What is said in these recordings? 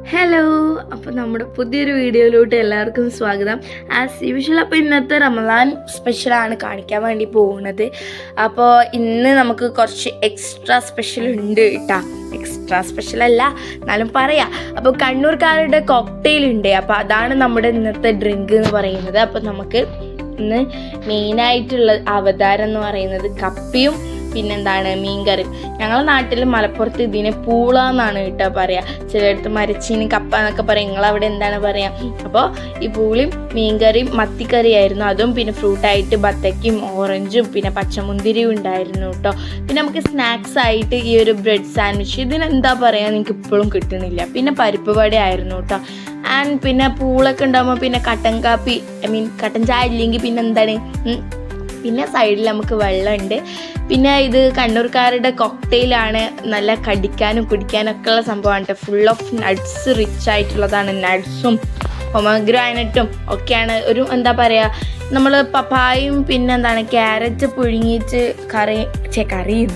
Hello, അപ്പോൾ നമ്മുടെ പുതിയൊരു വീഡിയോയിലോട്ട് എല്ലാവർക്കും സ്വാഗതം. ആസ് യൂഷ്വൽ അപ്പോൾ ഇന്നത്തെ റമദാൻ സ്പെഷ്യലാണ് കാണിക്കാൻ വേണ്ടി പോകുന്നത്. അപ്പോൾ ഇന്ന് നമുക്ക് കുറച്ച് എക്സ്ട്രാ സ്പെഷ്യൽ ഉണ്ട് കേട്ടോ. എക്സ്ട്രാ സ്പെഷ്യൽ അല്ല എന്നാലും പറയാം. അപ്പോൾ കണ്ണൂർക്കാരുടെ കോക്ടെയിൽ ഉണ്ട്. അപ്പോൾ അതാണ് നമ്മുടെ ഇന്നത്തെ ഡ്രിങ്ക് എന്ന് പറയുന്നത്. അപ്പോൾ നമുക്ക് ഇന്ന് മെയിനായിട്ടുള്ള അവതാരം എന്ന് പറയുന്നത് കപ്പിയും പിന്നെന്താണ് മീൻകറിയും. ഞങ്ങളുടെ നാട്ടിൽ മലപ്പുറത്ത് ഇതിനെ പൂള എന്നാണ് കേട്ടോ പറയുക. ചിലയിടത്ത് മരച്ചീനി കപ്പ എന്നൊക്കെ പറയും. നിങ്ങളവിടെ എന്താണ് പറയുക? അപ്പോൾ ഈ പൂളിയും മീൻകറിയും മത്തിക്കറിയായിരുന്നു. അതും പിന്നെ ഫ്രൂട്ടായിട്ട് ബത്തയ്ക്കും ഓറഞ്ചും പിന്നെ പച്ചമുന്തിരിയും ഉണ്ടായിരുന്നു കേട്ടോ. പിന്നെ നമുക്ക് സ്നാക്സ് ആയിട്ട് ഈ ഒരു ബ്രെഡ് സാൻഡ്വിച്ച്, ഇതിനെന്താ പറയുക എനിക്ക് ഇപ്പോഴും കിട്ടണില്ല. പിന്നെ പരിപ്പ് വട ആയിരുന്നു കേട്ടോ. ആൻഡ് പിന്നെ പൂളൊക്കെ ഉണ്ടാകുമ്പോൾ പിന്നെ കട്ടൻ കാപ്പി, കട്ടൻ ചായ ഇല്ലെങ്കിൽ പിന്നെ എന്താണ്, പിന്നെ സൈഡിൽ നമുക്ക് വെള്ളമുണ്ട്. പിന്നെ ഇത് കണ്ണൂർക്കാരുടെ കോക്ടെയിലാണ്. നല്ല കടിക്കാനും കുടിക്കാനും ഒക്കെ ഉള്ള സംഭവമാണ് കേട്ടോ. ഫുൾ ഓഫ് നട്ട്സ് റിച്ച് ആയിട്ടുള്ളതാണ്. നട്ട്സും പൊമഗ്രാനറ്റും ഒക്കെയാണ്. ഒരു എന്താ പറയുക, നമ്മൾ പപ്പായും പിന്നെ എന്താണ് ക്യാരറ്റ് പുഴുങ്ങിയിട്ട് കറിയും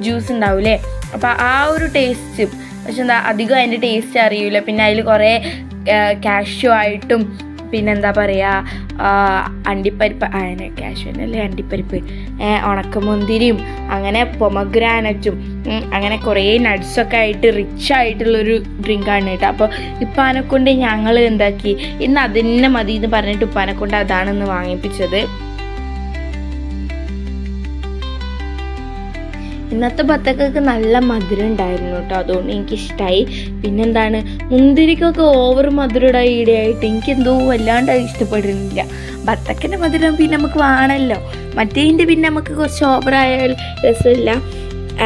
ജ്യൂസ് ഉണ്ടാവില്ലേ, അപ്പോൾ ആ ഒരു ടേസ്റ്റ്. പക്ഷെ എന്താ അധികം അതിൻ്റെ ടേസ്റ്റ് അറിയില്ല. പിന്നെ അതിൽ കുറേ കാഷ്യൂ ആയിട്ടും പിന്നെന്താ പറയുക അണ്ടിപ്പരിപ്പ്, അതിനെ കാഷ്യൂനല്ലേ അണ്ടിപ്പരിപ്പ്, ഉണക്കമുന്തിരിയും അങ്ങനെ പൊമഗ്രാനറ്റും അങ്ങനെ കുറേ നട്ട്സൊക്കെ ആയിട്ട് റിച്ച് ആയിട്ടുള്ളൊരു ഡ്രിങ്കാണ് കേട്ടോ. അപ്പോൾ ഇപ്പാനെ കൊണ്ട് ഞങ്ങൾ എന്താക്കി, ഇന്ന് അതിനെ മതി എന്ന് പറഞ്ഞിട്ട് ഇപ്പാനെ കൊണ്ട് അതാണെന്ന് വാങ്ങിപ്പിച്ചത്. ഇന്നത്തെ ബത്തക്കൊക്കെ നല്ല മധുരം ഉണ്ടായിരുന്നു കേട്ടോ. അതുകൊണ്ട് എനിക്കിഷ്ടമായി. പിന്നെന്താണ്, മുന്തിരിക്കൊക്കെ ഓവർ മധുരം ഈടെയായിട്ട് എനിക്കെന്തോ വല്ലാണ്ടായി ഇഷ്ടപ്പെടുന്നില്ല. ബത്തക്കിൻ്റെ മധുരം പിന്നെ നമുക്ക് വേണമല്ലോ. മറ്റേതിൻ്റെ പിന്നെ നമുക്ക് കുറച്ച് ഓവറായാൽ രസമില്ല.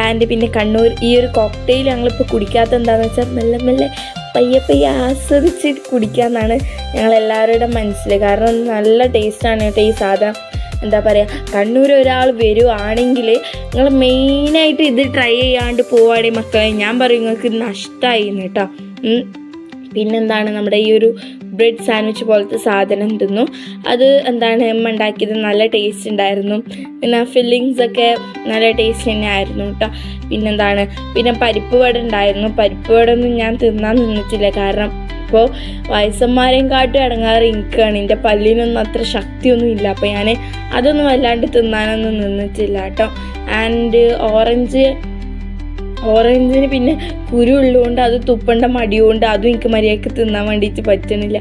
ആൻഡ് പിന്നെ കണ്ണൂർ ഈ ഒരു കോക്ടെയിൽ ഞങ്ങളിപ്പോൾ കുടിക്കാത്ത എന്താണെന്ന് വെച്ചാൽ മെല്ലെ മെല്ലെ പയ്യെ ആസ്വദിച്ച് കുടിക്കാമെന്നാണ് ഞങ്ങളെല്ലാവരുടെ മനസ്സിൽ. കാരണം നല്ല ടേസ്റ്റാണ് കേട്ടോ ഈ സാധനം. എന്താ പറയുക, കണ്ണൂർ ഒരാൾ വരുവാണെങ്കിൽ നിങ്ങൾ മെയിനായിട്ട് ഇത് ട്രൈ ചെയ്യാണ്ട് പോവാടെ മക്കളെ, ഞാൻ പറയും നിങ്ങൾക്ക് നഷ്ടമായി കേട്ടോ. പിന്നെന്താണ്, നമ്മുടെ ഈ ഒരു ബ്രെഡ് സാൻഡ്വിച്ച് പോലത്തെ സാധനം തിന്നു. അത് എന്താണ് ഉണ്ടാക്കിയത്, നല്ല ടേസ്റ്റ് ഉണ്ടായിരുന്നു. പിന്നെ ഫില്ലിങ്സൊക്കെ നല്ല ടേസ്റ്റ് തന്നെ ആയിരുന്നു കേട്ടോ. പിന്നെന്താണ്, പിന്നെ പരിപ്പ് വട ഉണ്ടായിരുന്നു. പരിപ്പ് വട ഒന്നും ഞാൻ തിന്നാൻ നിന്നിട്ടില്ല. കാരണം ഇപ്പോൾ വയസ്സന്മാരെയും കാട്ടും ഇടങ്ങാറ് എനിക്കാണ്. എൻ്റെ പല്ലിനൊന്നും അത്ര ശക്തിയൊന്നും ഇല്ല. അപ്പോൾ ഞാൻ അതൊന്നും വല്ലാണ്ട് തിന്നാനൊന്നും നിന്നിട്ടില്ല കേട്ടോ. ആൻഡ് ഓറഞ്ചിന് പിന്നെ കുരു ഉള്ളതുകൊണ്ട് അത് തുപ്പേണ്ട മടിയുകൊണ്ട് അതും എനിക്ക് മര്യാദയ്ക്ക് തിന്നാൻ വേണ്ടിയിട്ട് പറ്റണില്ല.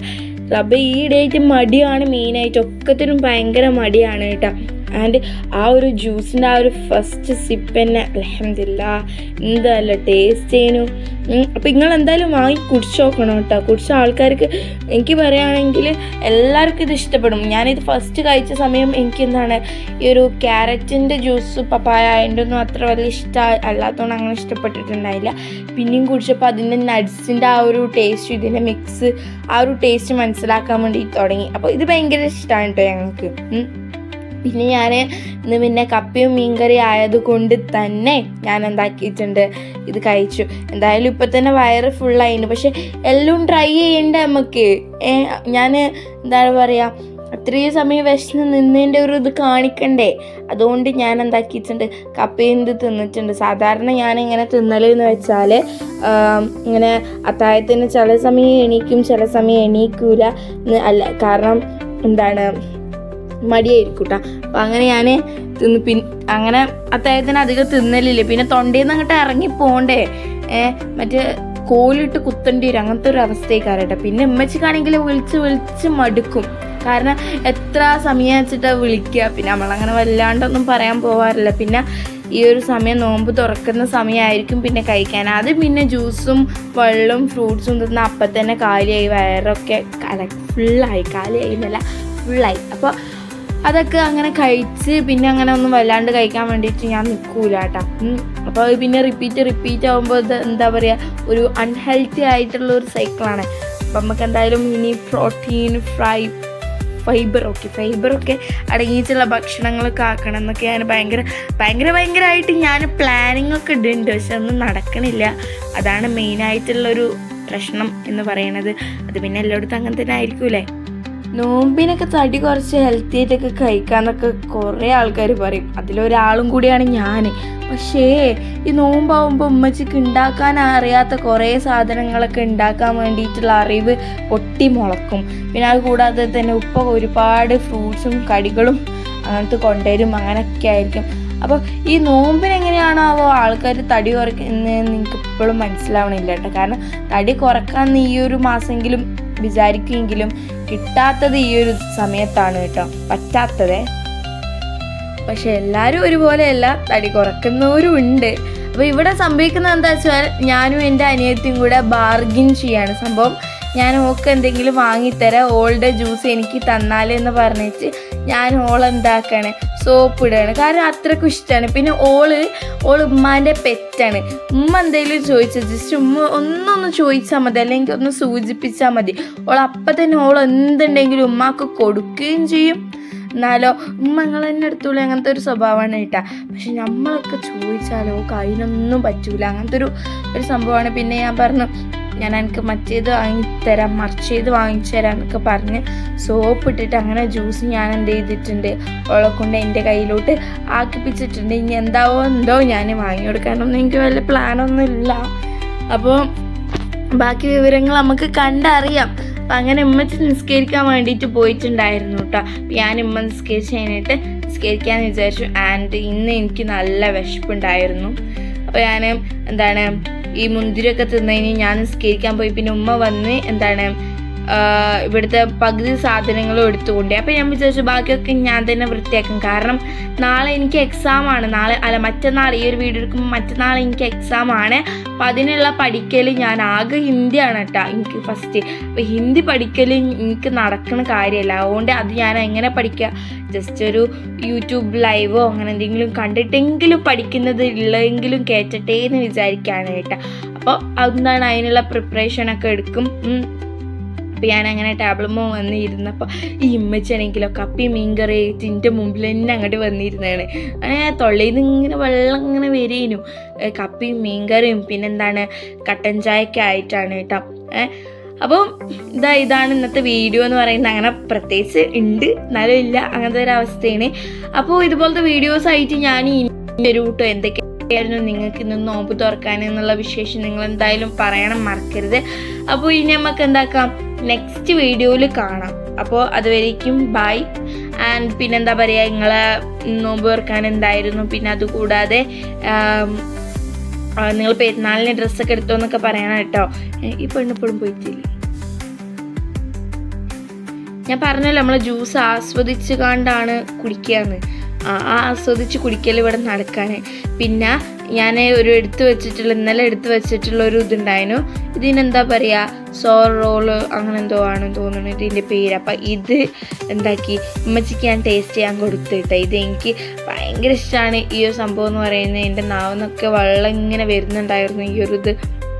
അപ്പോൾ ഈ ഡേറ്റ് മടിയാണ് മെയിനായിട്ട്. ഒക്കത്തിനും ഭയങ്കര മടിയാണ് കേട്ടോ. ആൻഡ് ആ ഒരു ജ്യൂസിൻ്റെ ആ ഒരു ഫസ്റ്റ് സിപ്പ് തന്നെ അൽഹംദുലില്ലാഹ് എന്തല്ല ടേസ്റ്റ് ചെയ്യുന്നു. അപ്പോൾ നിങ്ങൾ എന്തായാലും വാങ്ങി കുടിച്ച് നോക്കണം കേട്ടോ. കുടിച്ച ആൾക്കാർക്ക് എനിക്ക് പറയുകയാണെങ്കിൽ എല്ലാവർക്കും ഇത് ഇഷ്ടപ്പെടും. ഞാനിത് ഫസ്റ്റ് കഴിച്ച സമയം എനിക്ക് എന്താണ് ഈ ഒരു ക്യാരറ്റിൻ്റെ ജ്യൂസ് പപ്പായ അതിൻ്റെ ഒന്നും അത്ര വലിയ ഇഷ്ടം അല്ലാത്തതുകൊണ്ട് അങ്ങനെ ഇഷ്ടപ്പെട്ടിട്ടുണ്ടായില്ല. പിന്നെയും കുടിച്ചപ്പോൾ അതിൻ്റെ നട്ട്സിൻ്റെ ആ ഒരു ടേസ്റ്റ്, ഇതിൻ്റെ മിക്സ്, ആ ഒരു ടേസ്റ്റ് മനസ്സിലാക്കാൻ വേണ്ടി തുടങ്ങി. അപ്പോൾ ഇത് ഭയങ്കര ഇഷ്ടമാണ് കേട്ടോ ഞങ്ങൾക്ക്. പിന്നെ ഞാൻ ഇന്ന് പിന്നെ കപ്പിയും മീൻകറി ആയതുകൊണ്ട് തന്നെ ഞാൻ എന്താക്കിയിട്ടുണ്ട്, ഇത് കഴിച്ചു. എന്തായാലും ഇപ്പം തന്നെ വയറ് ഫുള്ളായിരുന്നു. പക്ഷെ എല്ലാം ട്രൈ ചെയ്യണ്ടേ നമുക്ക്. ഞാൻ എന്താണ് പറയുക, അത്രയും സമയം വിശന്ന് നിന്നതിൻ്റെ ഒരു ഇത് കാണിക്കണ്ടേ. അതുകൊണ്ട് ഞാൻ എന്താക്കിയിട്ടുണ്ട്, കപ്പയും ഇത് തിന്നിട്ടുണ്ട്. സാധാരണ ഞാൻ ഇങ്ങനെ തിന്നലെന്ന് വെച്ചാൽ ഇങ്ങനെ അത്താഴത്തിന് ചില സമയം എണീക്കും, ചില സമയം എണീക്കൂല. അല്ല, കാരണം എന്താണ് മടിയായിരിക്കും കേട്ടോ. അപ്പം അങ്ങനെ ഞാൻ അങ്ങനെ അത്താഴത്തിന് അധികം തിന്നലില്ല. പിന്നെ തൊണ്ടയിൽ നിന്ന് അങ്ങോട്ട് ഇറങ്ങി പോകണ്ടേ, മറ്റേ കോലിട്ട് കുത്തേണ്ടി വരും, അങ്ങനത്തെ ഒരു അവസ്ഥയൊക്കെ കേട്ടോ. പിന്നെ ഉമ്മച്ചിക്കാണെങ്കിൽ വിളിച്ച് മടുക്കും. കാരണം എത്ര സമയം വെച്ചിട്ടാണ് വിളിക്കുക. പിന്നെ നമ്മളങ്ങനെ വല്ലാണ്ടൊന്നും പറയാൻ പോകാറില്ല. പിന്നെ ഈ ഒരു സമയം നോമ്പ് തുറക്കുന്ന സമയമായിരിക്കും പിന്നെ കഴിക്കാൻ. അത് പിന്നെ ജ്യൂസും വെള്ളവും ഫ്രൂട്ട്സും തിന്ന് അപ്പം തന്നെ കാലിയായി. വയറൊക്കെ ഫുള്ളായി, കാലിയായി എന്നല്ല ഫുള്ളായി. അപ്പോൾ അതൊക്കെ അങ്ങനെ കഴിച്ച് പിന്നെ അങ്ങനെ ഒന്നും വല്ലാണ്ട് കഴിക്കാൻ വേണ്ടിയിട്ട് ഞാൻ നിൽക്കൂല കേട്ടോ. അപ്പോൾ അത് പിന്നെ റിപ്പീറ്റ് ആകുമ്പോൾ ഇത് എന്താ പറയുക, ഒരു അൺഹെൽത്തി ആയിട്ടുള്ള ഒരു സൈക്കിളാണ്. അപ്പം നമുക്ക് എന്തായാലും ഇനി പ്രോട്ടീൻ ഫൈബറൊക്കെ അടങ്ങിയിട്ടുള്ള ഭക്ഷണങ്ങളൊക്കെ ആക്കണം എന്നൊക്കെ ഞാൻ ഭയങ്കരമായിട്ട് ഞാൻ പ്ലാനിങ് ഒക്കെ ഇടുന്നുണ്ട്. പക്ഷെ ഒന്നും നടക്കണില്ല. അതാണ് മെയിനായിട്ടുള്ളൊരു പ്രശ്നം എന്ന് പറയണത്. അത് പിന്നെ എല്ലായിടത്തും അങ്ങനെ തന്നെ ആയിരിക്കൂലേ. നോമ്പിനൊക്കെ തടി കുറച്ച് ഹെൽത്തി ആയിട്ടൊക്കെ കഴിക്കാമെന്നൊക്കെ കുറേ ആൾക്കാർ പറയും. അതിലൊരാളും കൂടിയാണ് ഞാൻ. പക്ഷേ ഈ നോമ്പാവുമ്പോൾ ഉമ്മച്ചിക്ക് ഉണ്ടാക്കാൻ അറിയാത്ത കുറേ സാധനങ്ങളൊക്കെ ഉണ്ടാക്കാൻ വേണ്ടിയിട്ടുള്ള അറിവ് പൊട്ടി മുളക്കും. പിന്നെ അത് കൂടാതെ തന്നെ ഉപ്പ ഒരുപാട് ഫ്രൂട്ട്സും കടികളും അങ്ങനത്തെ കൊണ്ടുവരും. അങ്ങനെയൊക്കെ ആയിരിക്കും. അപ്പോൾ ഈ നോമ്പിനെങ്ങനെയാണാവോ ആൾക്കാർ തടി കുറയ്ക്കുന്നതെന്ന് എനിക്ക് ഇപ്പോഴും മനസ്സിലാവണില്ല കേട്ടോ. കാരണം തടി കുറക്കാമെന്ന് ഈ ഒരു മാസമെങ്കിലും വിചാരിക്കുമെങ്കിലും കിട്ടാത്തത് ഈ ഒരു സമയത്താണ് കേട്ടോ, പറ്റാത്തതേ. പക്ഷെ എല്ലാവരും ഒരുപോലെയല്ല, തടി കുറയ്ക്കുന്നവരും ഉണ്ട്. അപ്പോൾ ഇവിടെ സംഭവിക്കുന്നത് എന്താ വെച്ചാൽ ഞാനും എൻ്റെ അനിയത്തിയും കൂടെ ബാർഗിൻ ചെയ്യാണ് സംഭവം. ഞാൻ ഓൾക്ക് എന്തെങ്കിലും വാങ്ങിത്തരാം, ഓളുടെ ജ്യൂസ് എനിക്ക് തന്നാലെന്ന് പറഞ്ഞിട്ട് ഞാൻ ഓളെന്താക്കാണ് സോപ്പ് ഇടുകയാണ്. കാരണം അത്രയ്ക്കും ഇഷ്ടമാണ്. പിന്നെ ഓള് ഉമ്മാൻ്റെ പെറ്റാണ്. ഉമ്മ എന്തെങ്കിലും ചോദിച്ചാൽ ജസ്റ്റ് ഉമ്മ ഒന്നൊന്ന് ചോദിച്ചാൽ മതി, അല്ലെങ്കിൽ ഒന്ന് സൂചിപ്പിച്ചാൽ മതി. അപ്പം തന്നെ എന്തുണ്ടെങ്കിലും ഉമ്മാക്ക് കൊടുക്കുകയും ചെയ്യും. എന്നാലോ ഉമ്മങ്ങൾ തന്നെ എടുത്തോളൂ, അങ്ങനത്തെ ഒരു സ്വഭാവമാണ് കേട്ടാ. പക്ഷെ നമ്മളൊക്കെ ചോദിച്ചാലോ അതിനൊന്നും പറ്റൂല, അങ്ങനത്തെ ഒരു സംഭവമാണ്. പിന്നെ ഞാൻ പറഞ്ഞു ഞാൻ എനിക്ക് മറ്റേത് വാങ്ങിത്തരാം, മറിച്ചേത് വാങ്ങിച്ചു തരാം എന്നൊക്കെ പറഞ്ഞ് സോപ്പ് ഇട്ടിട്ട് അങ്ങനെ ജ്യൂസ് ഞാൻ എന്ത് ചെയ്തിട്ടുണ്ട്, അവളെ കൊണ്ട് എൻ്റെ കയ്യിലോട്ട് ആക്കിപ്പിച്ചിട്ടുണ്ട്. ഇനി എന്തോ ഞാൻ വാങ്ങി കൊടുക്കാനൊന്നും എനിക്ക് വല്ല പ്ലാനൊന്നും ഇല്ല. അപ്പോൾ ബാക്കി വിവരങ്ങൾ നമുക്ക് കണ്ടറിയാം. അപ്പം അങ്ങനെ ഉമ്മച്ചി നിസ്കരിക്കാൻ വേണ്ടിയിട്ട് പോയിട്ടുണ്ടായിരുന്നു കേട്ടോ. ഞാൻ ഉമ്മ നിസ്കരിച്ച് കഴിഞ്ഞിട്ട് നിസ്കരിക്കാമെന്ന് വിചാരിച്ചു. ആൻഡ് ഇന്ന് എനിക്ക് നല്ല വിശപ്പുണ്ടായിരുന്നു. അപ്പോൾ ഞാൻ ഈ മുന്തിരിയൊക്കെ തിന്നതിന് ഞാൻ നിസ്കരിക്കാൻ പോയി. പിന്നെ ഉമ്മ വന്ന് ഇവിടുത്തെ പകുതി സാധനങ്ങളും എടുത്തുകൊണ്ട്. അപ്പോൾ ഞാൻ വിചാരിച്ചു ബാക്കിയൊക്കെ ഞാൻ തന്നെ വൃത്തിയാക്കും. കാരണം നാളെ എനിക്ക് എക്സാമാണ്. മറ്റന്നാൾ ഈ ഒരു വീഡിയോ എടുക്കുമ്പോൾ മറ്റന്നാൾ എനിക്ക് എക്സാമാണ്. അപ്പം അതിനുള്ള പഠിക്കൽ ഞാൻ ആകെ ഹിന്ദിയാണ് കേട്ടോ എനിക്ക് ഫസ്റ്റ്. അപ്പോൾ ഹിന്ദി പഠിക്കൽ എനിക്ക് നടക്കുന്ന കാര്യമല്ല. അതുകൊണ്ട് അത് ഞാൻ എങ്ങനെ പഠിക്കുക, ജസ്റ്റ് ഒരു യൂട്യൂബ് ലൈവോ അങ്ങനെ എന്തെങ്കിലും കണ്ടിട്ടെങ്കിലും പഠിക്കുന്നത് ഉള്ളതെങ്കിലും കേട്ടിട്ടേ എന്ന് വിചാരിക്കുകയാണ് കേട്ടോ. അപ്പോൾ അതിനുള്ള പ്രിപ്പറേഷനൊക്കെ എടുക്കും. അപ്പോൾ ഞാൻ അങ്ങനെ ടേബിളുമ്പോൾ വന്നിരുന്നപ്പോൾ ഈ ഇമ്മച്ചാണെങ്കിലോ കപ്പി മീൻകറി എൻ്റെ മുമ്പിൽ തന്നെ അങ്ങോട്ട് വന്നിരുന്നതാണ്. അങ്ങനെ തൊള്ളയിൽ നിന്ന് ഇങ്ങനെ വെള്ളം ഇങ്ങനെ വരേനു. കപ്പിയും മീൻകറിയും പിന്നെന്താണ് കട്ടൻ ചായയൊക്കെ ആയിട്ടാണ് കേട്ടോ. അപ്പം ഇതാണ് ഇന്നത്തെ വീഡിയോ എന്ന് പറയുന്നത്. അങ്ങനെ പ്രത്യേകിച്ച് ഉണ്ട് എന്നാലും ഇല്ല, അങ്ങനത്തെ ഒരു അവസ്ഥയാണ്. അപ്പോൾ ഇതുപോലത്തെ വീഡിയോസായിട്ട് ഞാൻ ഇനി ഒരു കൂട്ടോ എന്തൊക്കെയായിരുന്നു നിങ്ങൾക്ക് ഇന്ന് നോമ്പ് തുറക്കാൻ എന്നുള്ള വിശേഷം നിങ്ങൾ എന്തായാലും പറയണം, മറക്കരുത്. അപ്പോൾ ഇനി നമുക്ക് എന്താക്കാം, നെക്സ്റ്റ് വീഡിയോയിൽ കാണാം. അപ്പോൾ അതുവരേക്കും ബൈ. ആൻഡ് പിന്നെന്താ പറയുക, നിങ്ങളെ നോമ്പ് തുറക്കാൻ എന്തായിരുന്നു, പിന്നെ അതുകൂടാതെ നിങ്ങൾ പെരുന്നാളിന് ഡ്രസ്സൊക്കെ എടുത്തോ എന്നൊക്കെ പറയണം കേട്ടോ. ഈ പെണ്ണിപ്പോഴും പോയിട്ടില്ല. ഞാൻ പറഞ്ഞല്ലോ നമ്മളെ ജ്യൂസ് ആസ്വദിച്ച് കണ്ടാണ് കുടിക്കുകയെന്ന്. ആസ്വദിച്ച് കുടിക്കൽ ഇവിടെ നടക്കാണ്. പിന്നെ ഞാൻ ഇന്നലെ എടുത്ത് വെച്ചിട്ടുള്ള ഒരു ഇതുണ്ടായിരുന്നു. ഇതിനെന്താ പറയുക, സോർ റോള് അങ്ങനെ എന്തോ ആണെന്ന് തോന്നുന്നു ഇതിൻ്റെ പേര്. അപ്പം ഇത് എന്താക്കി ഉമ്മച്ചിക്ക് ഞാൻ ടേസ്റ്റ് ചെയ്യാൻ കൊടുത്തിട്ട് ഇത് എനിക്ക് ഭയങ്കര ഇഷ്ടമാണ് ഈ ഒരു സംഭവം എന്ന് പറയുന്നത്. എൻ്റെ നാവിന്നൊക്കെ വെള്ളം ഇങ്ങനെ വരുന്നുണ്ടായിരുന്നു ഈ ഒരു ഇത്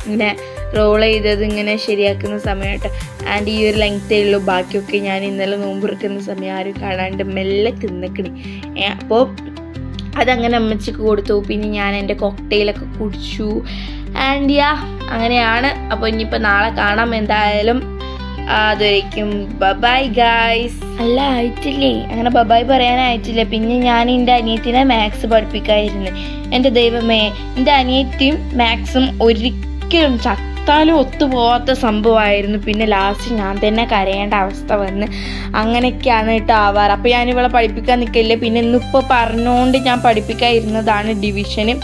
ഇങ്ങനെ റോൾ ചെയ്തത് ഇങ്ങനെ ശരിയാക്കുന്ന സമയമായിട്ട്. ആൻഡ് ഈ ഒരു ലെങ്ത്തേ ഉള്ളൂ. ബാക്കിയൊക്കെ ഞാൻ ഇന്നലെ നോമ്പെടുക്കുന്ന സമയം ആരും കാണാണ്ട് മെല്ലെ തിന്നിക്കണി. അപ്പോൾ അതങ്ങനെ അമ്മച്ചിക്ക് കൊടുത്തു. പിന്നെ ഞാൻ എൻ്റെ കോക്ടെയിലൊക്കെ കുടിച്ചു. ആൻഡ് അങ്ങനെയാണ്. അപ്പോൾ ഇനിയിപ്പോൾ നാളെ കാണാം എന്തായാലും. അതുവരേക്കും ബൈ ഗായ്സ്. അല്ല ആയിട്ടില്ലേ, അങ്ങനെ ബൈ പറയാനായിട്ടില്ല. പിന്നെ ഞാൻ എൻ്റെ അനിയത്തിനെ മാത്സ് പഠിപ്പിക്കായിരുന്നു. എൻ്റെ ദൈവമേ, എൻ്റെ അനിയത്തിയും മാത്സും ഒരിക്കലും ചത്താലും ഒത്തുപോകാത്ത സംഭവമായിരുന്നു. പിന്നെ ലാസ്റ്റ് ഞാൻ തന്നെ കരയേണ്ട അവസ്ഥ വന്ന് അങ്ങനെയൊക്കെയാണ് കേട്ടോ ആവാറ്. അപ്പോൾ ഞാനിവളെ പഠിപ്പിക്കാൻ നിൽക്കില്ല. പിന്നെ ഇന്നിപ്പോൾ പറഞ്ഞുകൊണ്ട് ഞാൻ പഠിപ്പിക്കാതിരുന്നതാണ് ഡിവിഷന്.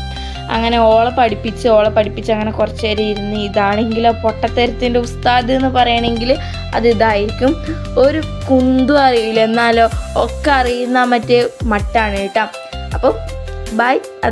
അങ്ങനെ ഓളെ പഠിപ്പിച്ച് അങ്ങനെ കുറച്ച് നേരം ഇരുന്ന്. ഇതാണെങ്കിലോ പൊട്ടത്തരത്തിൻ്റെ ഉസ്താദ് എന്ന് പറയണമെങ്കിൽ അത് ഇതായിരിക്കും. ഒരു കുന്തും അറിയില്ല, എന്നാലോ ഒക്കെ അറിയുന്ന മറ്റേ മട്ടാണ് കേട്ടോ. അപ്പോൾ ബൈ.